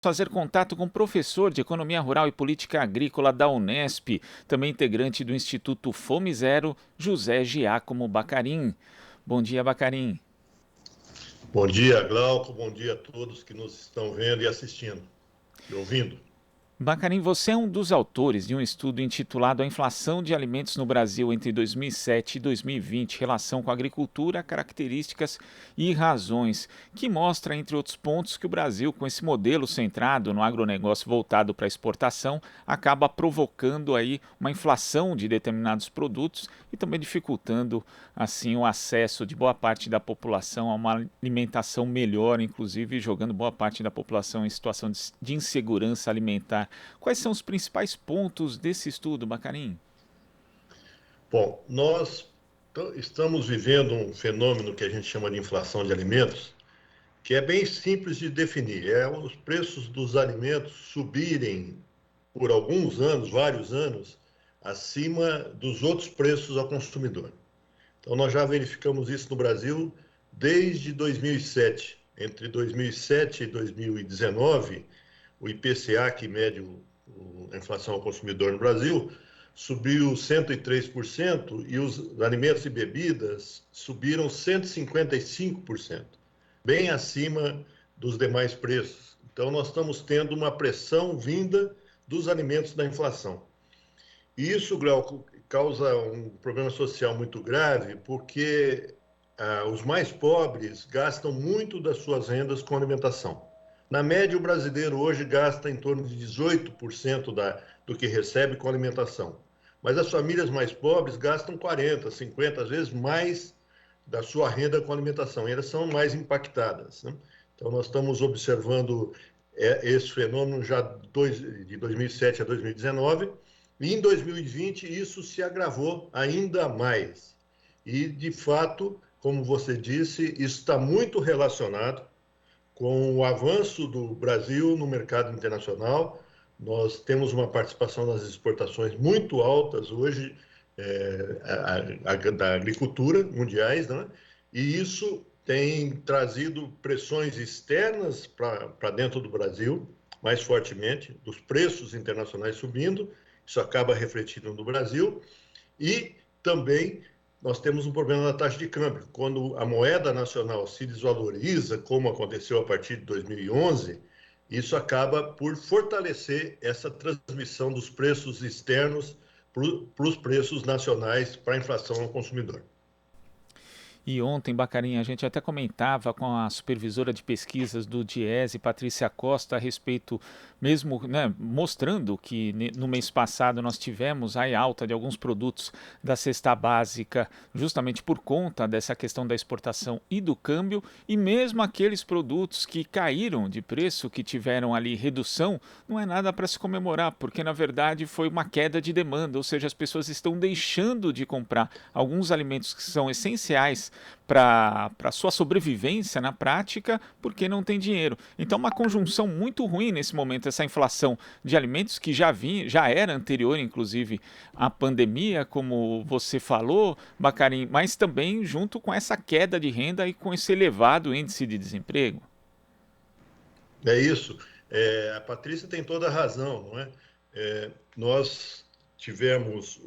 Fazer contato com o professor de Economia Rural e Política Agrícola da Unesp, também integrante do Instituto Fome Zero, José Giacomo Bacarin. Bom dia, Bacarin. Bom dia, Glauco. Bom dia a todos que nos estão vendo e assistindo e ouvindo. Bacarin, você é um dos autores de um estudo intitulado A Inflação de Alimentos no Brasil entre 2007 e 2020, relação com a agricultura, características e razões, que mostra, entre outros pontos, que o Brasil, com esse modelo centrado no agronegócio voltado para a exportação, acaba provocando aí uma inflação de determinados produtos e também dificultando assim o acesso de boa parte da população a uma alimentação melhor, inclusive jogando boa parte da população em situação de insegurança alimentar. Quais são os principais pontos desse estudo, Bacarin? Bom, nós estamos vivendo um fenômeno que a gente chama de inflação de alimentos, que é bem simples de definir. É os preços dos alimentos subirem por alguns anos, vários anos, acima dos outros preços ao consumidor. Então, nós já verificamos isso no Brasil desde 2007. Entre 2007 e 2019, o IPCA, que mede a inflação ao consumidor no Brasil, subiu 103% e os alimentos e bebidas subiram 155%, bem acima dos demais preços. Então, nós estamos tendo uma pressão vinda dos alimentos da inflação. E isso, Glauco, causa um problema social muito grave, porque os mais pobres gastam muito das suas rendas com alimentação. Na média, o brasileiro hoje gasta em torno de 18% do que recebe com alimentação. Mas as famílias mais pobres gastam 40%, 50%, às vezes mais da sua renda com alimentação. E elas são mais impactadas, né? Então, nós estamos observando esse fenômeno já de 2007 a 2019. E em 2020, isso se agravou ainda mais. E, de fato, como você disse, isso está muito relacionado com o avanço do Brasil no mercado internacional. Nós temos uma participação nas exportações muito altas hoje da agricultura mundiais, né? E isso tem trazido pressões externas para dentro do Brasil, mais fortemente, dos preços internacionais subindo, isso acaba refletindo no Brasil, e também nós temos um problema na taxa de câmbio. Quando a moeda nacional se desvaloriza, como aconteceu a partir de 2011, isso acaba por fortalecer essa transmissão dos preços externos para os preços nacionais, para a inflação ao consumidor. E ontem, Bacarinha, a gente até comentava com a supervisora de pesquisas do Diese, Patrícia Costa, a respeito, mesmo né, mostrando que no mês passado nós tivemos a alta de alguns produtos da cesta básica, justamente por conta dessa questão da exportação e do câmbio, e mesmo aqueles produtos que caíram de preço, que tiveram ali redução, não é nada para se comemorar, porque na verdade foi uma queda de demanda, ou seja, as pessoas estão deixando de comprar alguns alimentos que são essenciais para a sua sobrevivência na prática, porque não tem dinheiro. Então, uma conjunção muito ruim nesse momento, essa inflação de alimentos que já era anterior, inclusive, à pandemia, como você falou, Bacarin, mas também junto com essa queda de renda e com esse elevado índice de desemprego. É isso. A Patrícia tem toda a razão, não é? Nós tivemos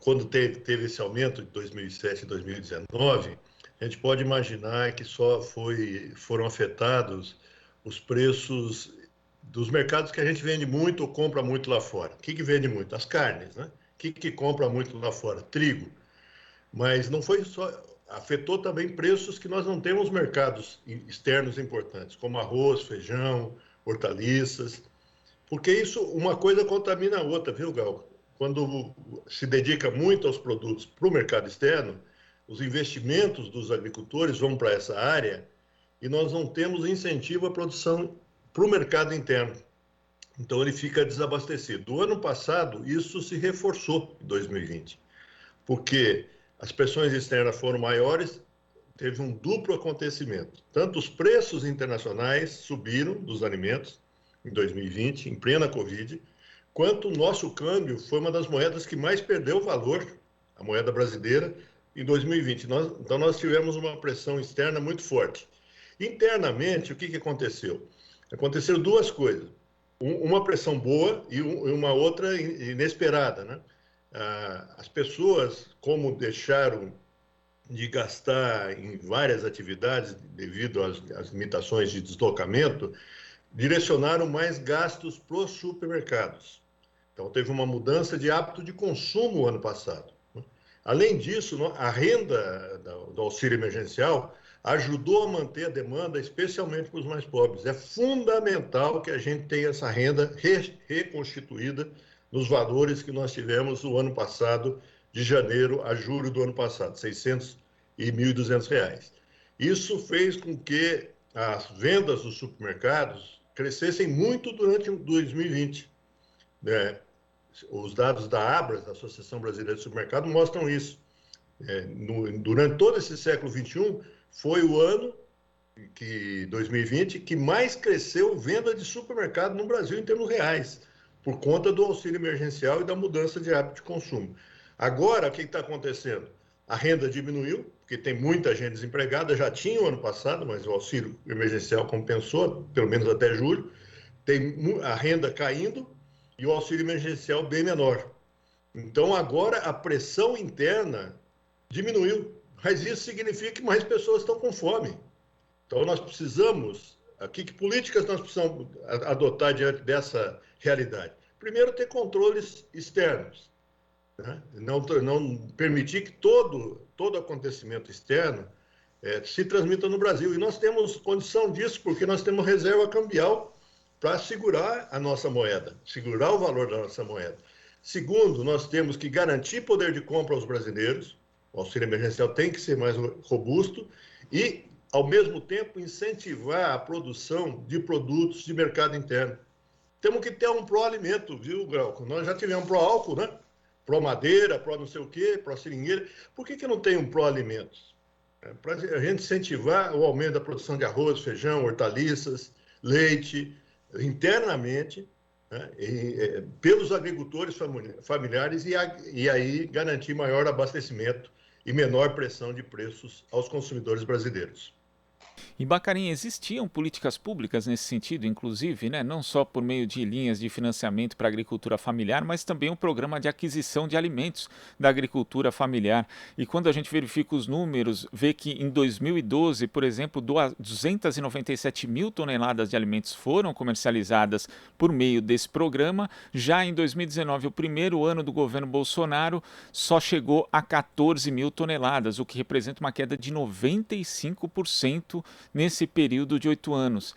quando teve esse aumento de 2007 e 2019, a gente pode imaginar que só foram afetados os preços dos mercados que a gente vende muito ou compra muito lá fora. O que vende muito? As carnes, né? O que compra muito lá fora? Trigo. Mas não foi só, afetou também preços que nós não temos mercados externos importantes, como arroz, feijão, hortaliças. Porque isso, uma coisa contamina a outra, viu, Gal? Quando se dedica muito aos produtos para o mercado externo, os investimentos dos agricultores vão para essa área e nós não temos incentivo à produção para o mercado interno. Então ele fica desabastecido. Do ano passado, isso se reforçou em 2020, porque as pressões externas foram maiores, teve um duplo acontecimento. Tanto os preços internacionais subiram dos alimentos em 2020, em plena Covid, quanto o nosso câmbio foi uma das moedas que mais perdeu valor, a moeda brasileira, em 2020. Então, nós tivemos uma pressão externa muito forte. Internamente, o que aconteceu? Aconteceram duas coisas. Uma pressão boa e uma outra inesperada, né? As pessoas, como deixaram de gastar em várias atividades devido às limitações de deslocamento, direcionaram mais gastos para os supermercados. Então, teve uma mudança de hábito de consumo ano passado. Além disso, a renda do auxílio emergencial ajudou a manter a demanda, especialmente para os mais pobres. É fundamental que a gente tenha essa renda reconstituída nos valores que nós tivemos o ano passado, de janeiro a julho do ano passado, 600 e 1.200 reais. Isso fez com que as vendas dos supermercados crescessem muito durante 2020. Né? Os dados da Abras, da Associação Brasileira de Supermercado, mostram isso. Durante todo esse século XXI, foi o ano, 2020, que mais cresceu venda de supermercado no Brasil em termos reais, por conta do auxílio emergencial e da mudança de hábito de consumo. Agora, o que está acontecendo? A renda diminuiu, porque tem muita gente desempregada, já tinha o ano passado, mas o auxílio emergencial compensou, pelo menos até julho. Tem a renda caindo e o auxílio emergencial bem menor. Então, agora, a pressão interna diminuiu, mas isso significa que mais pessoas estão com fome. Então, nós precisamos, que políticas nós precisamos adotar diante dessa realidade? Primeiro, ter controles externos, né? Não permitir que todo acontecimento externo se transmita no Brasil. E nós temos condição disso, porque nós temos reserva cambial para segurar a nossa moeda, segurar o valor da nossa moeda. Segundo, nós temos que garantir poder de compra aos brasileiros. O auxílio emergencial tem que ser mais robusto e, ao mesmo tempo, incentivar a produção de produtos de mercado interno. Temos que ter um pró-alimento, viu, Glauco? Nós já tivemos pró-álcool, né? Pró-madeira, pró não sei o quê, pró-seringueira. Por que não tem um pró-alimentos? Para a gente incentivar o aumento da produção de arroz, feijão, hortaliças, leite, internamente, né, pelos agricultores familiares e aí garantir maior abastecimento e menor pressão de preços aos consumidores brasileiros. E, Bacarin, existiam políticas públicas nesse sentido, inclusive, né, não só por meio de linhas de financiamento para a agricultura familiar, mas também um programa de aquisição de alimentos da agricultura familiar. E quando a gente verifica os números, vê que em 2012, por exemplo, 297 mil toneladas de alimentos foram comercializadas por meio desse programa. Já em 2019, o primeiro ano do governo Bolsonaro, só chegou a 14 mil toneladas, o que representa uma queda de 95% nesse período de 8 anos.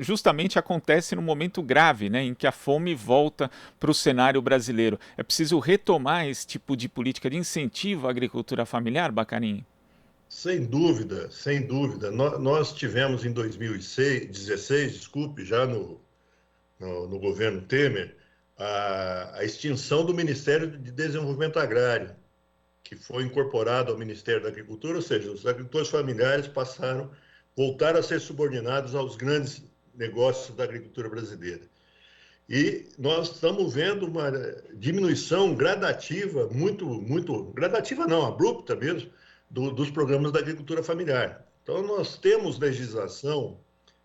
Justamente acontece num momento grave, né, em que a fome volta para o cenário brasileiro. É preciso retomar esse tipo de política de incentivo à agricultura familiar, Bacarin? Sem dúvida, sem dúvida. Nós tivemos em 2016, desculpe, já no governo Temer, a extinção do Ministério de Desenvolvimento Agrário, que foi incorporado ao Ministério da Agricultura, ou seja, os agricultores familiares voltaram a ser subordinados aos grandes negócios da agricultura brasileira. E nós estamos vendo uma diminuição gradativa, gradativa não, abrupta mesmo, dos programas da agricultura familiar. Então, nós temos legislação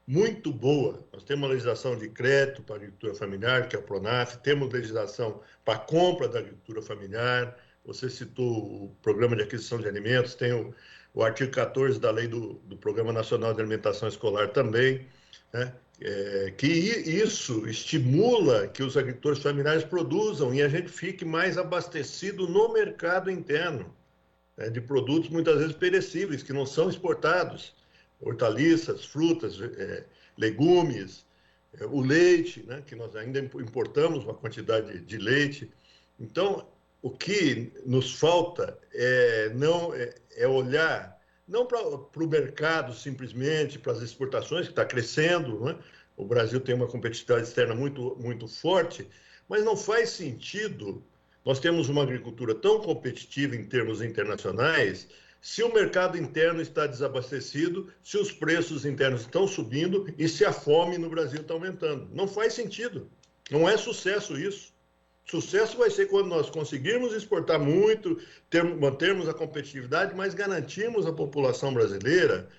muito boa. Nós temos uma legislação de crédito para a agricultura familiar, que é a PRONAF, temos legislação para a compra da agricultura familiar. Você citou o Programa de Aquisição de Alimentos, tem o artigo 14 da Lei do Programa Nacional de Alimentação Escolar também, né? Que isso estimula que os agricultores familiares produzam e a gente fique mais abastecido no mercado interno, né, de produtos muitas vezes perecíveis, que não são exportados, hortaliças, frutas, legumes, o leite, né, que nós ainda importamos uma quantidade de leite. Então, o que nos falta é olhar não para o mercado simplesmente, para as exportações, que está crescendo, né? O Brasil tem uma competitividade externa muito, muito forte, mas não faz sentido nós temos uma agricultura tão competitiva em termos internacionais se o mercado interno está desabastecido, se os preços internos estão subindo e se a fome no Brasil está aumentando. Não faz sentido. Não é sucesso isso. Sucesso vai ser quando nós conseguirmos exportar muito, mantermos a competitividade, mas garantirmos à população brasileira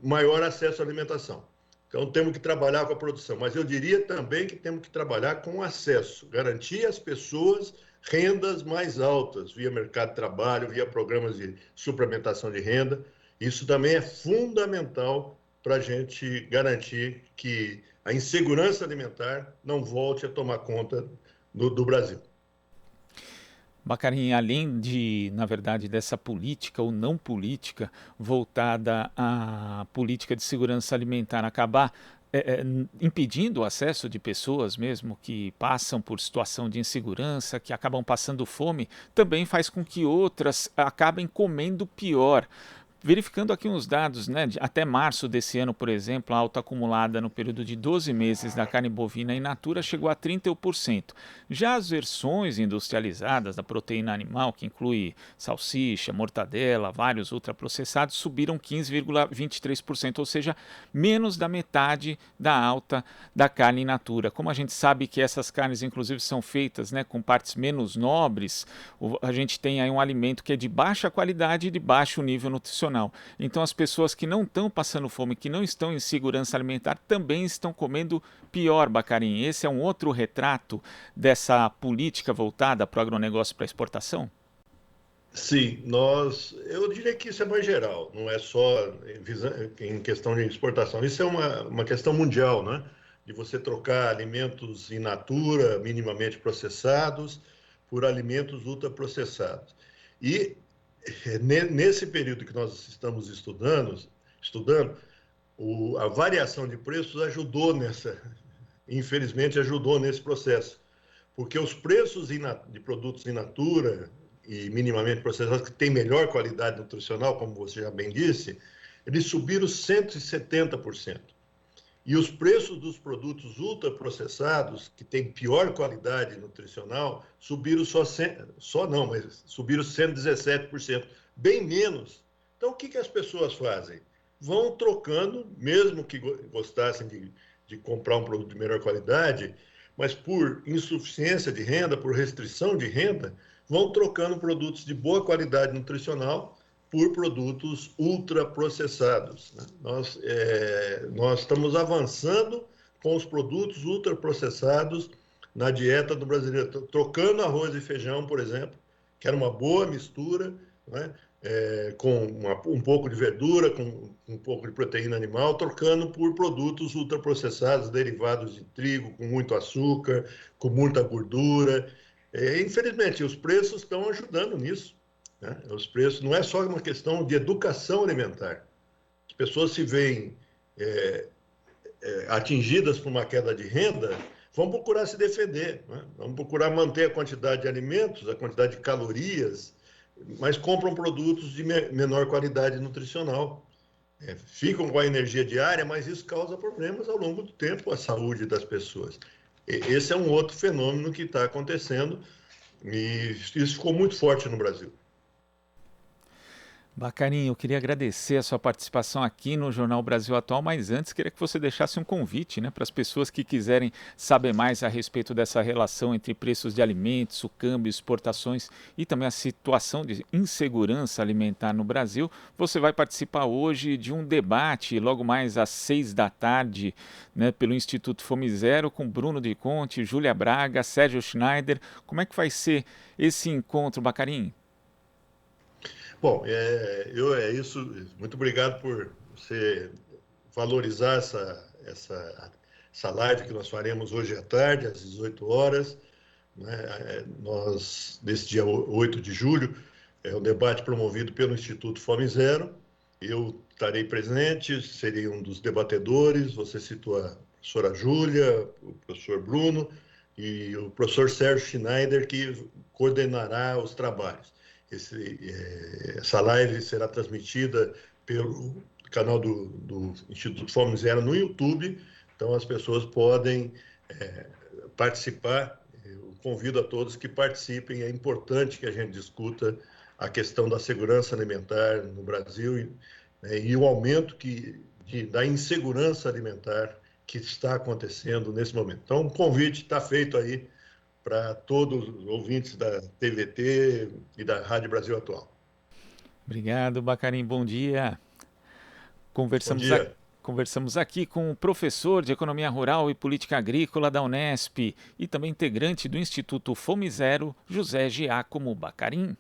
maior acesso à alimentação. Então, temos que trabalhar com a produção, mas eu diria também que temos que trabalhar com o acesso, garantir às pessoas rendas mais altas, via mercado de trabalho, via programas de suplementação de renda. Isso também é fundamental para a gente garantir que a insegurança alimentar não volte a tomar conta do Brasil. Bacarin, além de, na verdade, dessa política ou não política voltada à política de segurança alimentar acabar impedindo o acesso de pessoas mesmo que passam por situação de insegurança, que acabam passando fome, também faz com que outras acabem comendo pior. Verificando aqui uns dados, né, até março desse ano, por exemplo, a alta acumulada no período de 12 meses da carne bovina in natura chegou a 31%. Já as versões industrializadas da proteína animal, que inclui salsicha, mortadela, vários ultraprocessados, subiram 15,23%, ou seja, menos da metade da alta da carne in natura. Como a gente sabe que essas carnes, inclusive, são feitas, né, com partes menos nobres, a gente tem aí um alimento que é de baixa qualidade e de baixo nível nutricional. Então as pessoas que não estão passando fome, que não estão em segurança alimentar, também estão comendo pior, Bacarin. Esse é um outro retrato dessa política voltada para o agronegócio para exportação? Sim, eu diria que isso é mais geral, não é só em questão de exportação. Isso é uma questão mundial, né? De você trocar alimentos in natura, minimamente processados, por alimentos ultraprocessados. E nesse período que nós estamos estudando, a variação de preços infelizmente ajudou nesse processo, porque os preços de produtos in natura e minimamente processados, que têm melhor qualidade nutricional, como você já bem disse, eles subiram 170%. E os preços dos produtos ultraprocessados, que têm pior qualidade nutricional, subiram mas subiram 117%, bem menos. Então, o que as pessoas fazem? Vão trocando, mesmo que gostassem de comprar um produto de melhor qualidade, mas por insuficiência de renda, por restrição de renda, vão trocando produtos de boa qualidade nutricional por produtos ultraprocessados. Né? Nós estamos avançando com os produtos ultraprocessados na dieta do brasileiro, trocando arroz e feijão, por exemplo, que era uma boa mistura, né? Com um pouco de verdura, com um pouco de proteína animal, trocando por produtos ultraprocessados, derivados de trigo, com muito açúcar, com muita gordura. Infelizmente, os preços estão ajudando nisso. Né? Os preços não é só uma questão de educação alimentar. As pessoas se veem atingidas por uma queda de renda, vão procurar se defender, né? Vão procurar manter a quantidade de alimentos, a quantidade de calorias, mas compram produtos de menor qualidade nutricional. Ficam com a energia diária, mas isso causa problemas ao longo do tempo à saúde das pessoas. Esse é um outro fenômeno que está acontecendo e isso ficou muito forte no Brasil. Bacarin, eu queria agradecer a sua participação aqui no Jornal Brasil Atual, mas antes queria que você deixasse um convite, né, para as pessoas que quiserem saber mais a respeito dessa relação entre preços de alimentos, o câmbio, exportações e também a situação de insegurança alimentar no Brasil. Você vai participar hoje de um debate, logo mais às 6 da tarde, né, pelo Instituto Fome Zero, com Bruno de Conte, Júlia Braga, Sérgio Schneider. Como é que vai ser esse encontro, Bacarin? Bom, é isso. Muito obrigado por você valorizar essa live que nós faremos hoje à tarde, às 18 horas. Né? Nesse dia 8 de julho, é um debate promovido pelo Instituto Fome Zero. Eu estarei presente, serei um dos debatedores. Você citou a professora Júlia, o professor Bruno e o professor Sérgio Schneider, que coordenará os trabalhos. Essa live será transmitida pelo canal do Instituto Fome Zero no YouTube, então as pessoas podem participar. Eu convido a todos que participem. É importante que a gente discuta a questão da segurança alimentar no Brasil e o aumento da insegurança alimentar que está acontecendo nesse momento. Então, o convite está feito aí para todos os ouvintes da TVT e da Rádio Brasil Atual. Obrigado, Bacarin. Bom dia. Bom Conversamos, dia. conversamos aqui com o professor de Economia Rural e Política Agrícola da Unesp e também integrante do Instituto Fome Zero, José Giacomo Baccarin.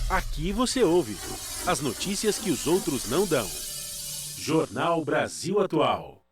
Aqui você ouve as notícias que os outros não dão. Jornal Brasil Atual.